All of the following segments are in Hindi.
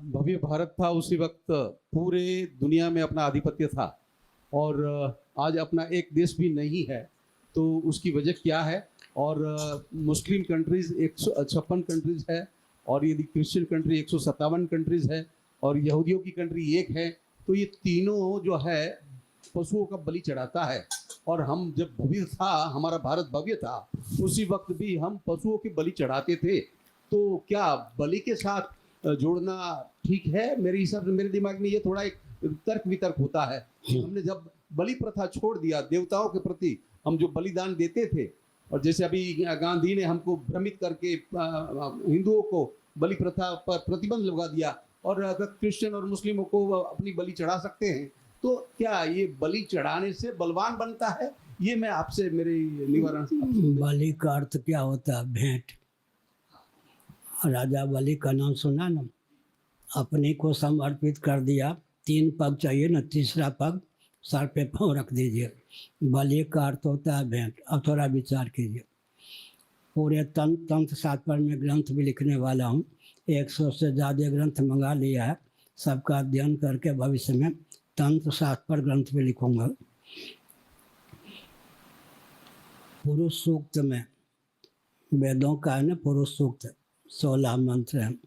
भव्य भारत था उसी वक्त पूरे दुनिया में अपना आधिपत्य था, और आज अपना एक देश भी नहीं है। तो उसकी वजह क्या है? और मुस्लिम कंट्रीज 156 कंट्रीज है, और यदि क्रिश्चियन कंट्री 157 कंट्रीज है, और यहूदियों की कंट्री एक है। तो ये तीनों जो है पशुओं का बलि चढ़ाता है। और हम जब भव्य था, हमारा भारत भव्य था, उसी वक्त भी हम पशुओं के बलि चढ़ाते थे। तो क्या बलि के साथ जोड़ना ठीक है? मेरे हिसाब से, मेरे दिमाग में ये थोड़ा एक तर्क वितर्क होता है। हमने जब बलि प्रथा छोड़ दिया, देवताओं के प्रति हम जो बलिदान देते थे, और जैसे अभी गांधी ने हमको भ्रमित करके हिंदुओं को बलि प्रथा पर प्रतिबंध लगा दिया, और अगर क्रिश्चियन और मुस्लिमों को अपनी बलि चढ़ा सकते हैं, तो क्या ये बलि चढ़ाने से बलवान बनता है? ये मैं आपसे, मेरे निवारण। बलि का अर्थ क्या होता है? भेंट। राजा बलि का नाम सुना ना? अपने को समर्पित कर दिया। 3 पग चाहिए ना, तीसरा पग सर पे पाँव रख दीजिए। बलि का अर्थ होता है भेंट। अब थोड़ा विचार कीजिए। पूरे तंत्र शास्त्र में ग्रंथ भी लिखने वाला हूँ। 100 से ज़्यादा ग्रंथ मंगा लिया है। सबका अध्ययन करके भविष्य में तंत्र शास्त्र पर ग्रंथ भी लिखूंगा। पुरुष सूक्त में, वेदों का है ना पुरुष सूक्त, 16 मंत्र हैं।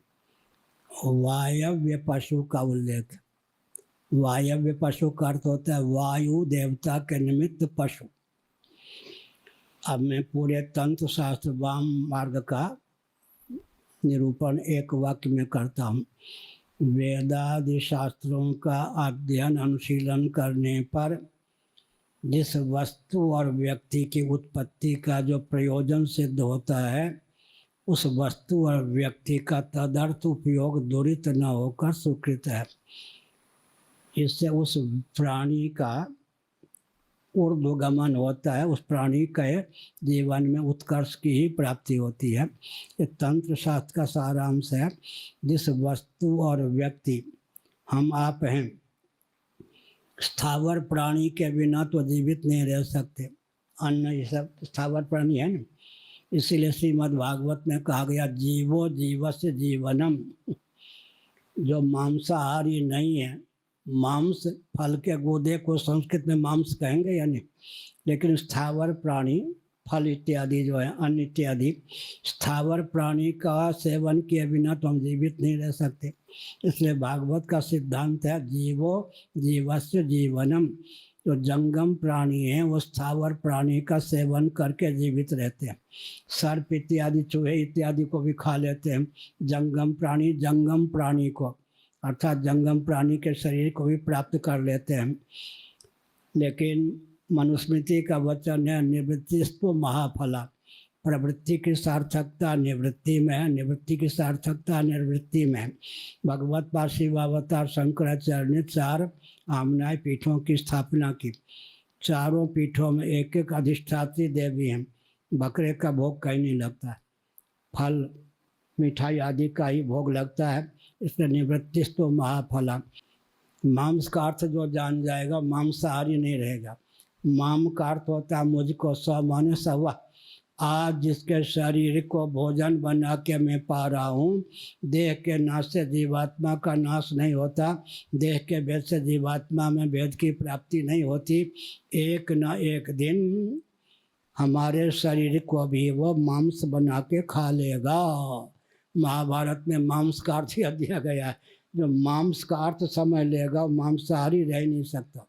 वायव्य पशु का उल्लेख। वायव्य पशु का अर्थ होता है वायु देवता के निमित्त पशु। अब मैं पूरे तंत्र शास्त्र वाम मार्ग का निरूपण एक वाक्य में करता हूँ। वेदादि शास्त्रों का अध्ययन अनुशीलन करने पर जिस वस्तु और व्यक्ति की उत्पत्ति का जो प्रयोजन सिद्ध होता है, उस वस्तु और व्यक्ति का तदर्थ उपयोग दुरित न होकर सुकृत है। इससे उस प्राणी का ऊर्ध्वगमन होता है, उस प्राणी के जीवन में उत्कर्ष की ही प्राप्ति होती है। ये तंत्र शास्त्र का सारांश है। जिस वस्तु और व्यक्ति, हम आप हैं, स्थावर प्राणी के बिना तो जीवित नहीं रह सकते। अन्न ये सब स्थावर प्राणी है ना, इसीलिए श्रीमद् भागवत में कहा गया जीवो जीवस्य जीवनम। जो मांसाहारी नहीं है, मांस फल के गूदे को संस्कृत में मांस कहेंगे या नहीं, लेकिन स्थावर प्राणी, फल इत्यादि जो है, अन्न इत्यादि, स्थावर प्राणी का सेवन किए बिना तो हम जीवित नहीं रह सकते। इसलिए भागवत का सिद्धांत है जीवो जीवस्य जीवनम। जो जंगम प्राणी हैं वो स्थावर प्राणी का सेवन करके जीवित रहते हैं। सर्प इत्यादि, चूहे इत्यादि को भी खा लेते हैं जंगम प्राणी। जंगम प्राणी को अर्थात जंगम प्राणी के शरीर को भी प्राप्त कर लेते हैं। लेकिन मनुस्मृति का वचन है निवृत्तिस्तु महाफला। प्रवृत्ति की सार्थकता निवृत्ति में है, निवृत्ति की सार्थकता निर्वृत्ति में है। भगवत पाद शिवावतार शंकराचार्य ने 4 आमनाय पीठों की स्थापना की। चारों पीठों में एक एक अधिष्ठात्री देवी हैं। बकरे का भोग कहीं नहीं लगता है, फल मिठाई आदि का ही भोग लगता है। इसलिए निवृत्तिस्तु महाफला। मांस का अर्थ जो जान जाएगा मांसाहारी नहीं रहेगा। माम का अर्थ होता है मुझको, सौ माने सवा। आज जिसके शरीर को भोजन बना के मैं पा रहा हूँ, देह के नाश से जीवात्मा का नाश नहीं होता, देह के भेद से जीवात्मा में भेद की प्राप्ति नहीं होती। एक न एक दिन हमारे शरीर को भी वो मांस बना के खा लेगा। महाभारत में मांस का अर्थ दिया गया है। जो मांस का अर्थ समझ लेगा मांसाहारी रह नहीं सकता।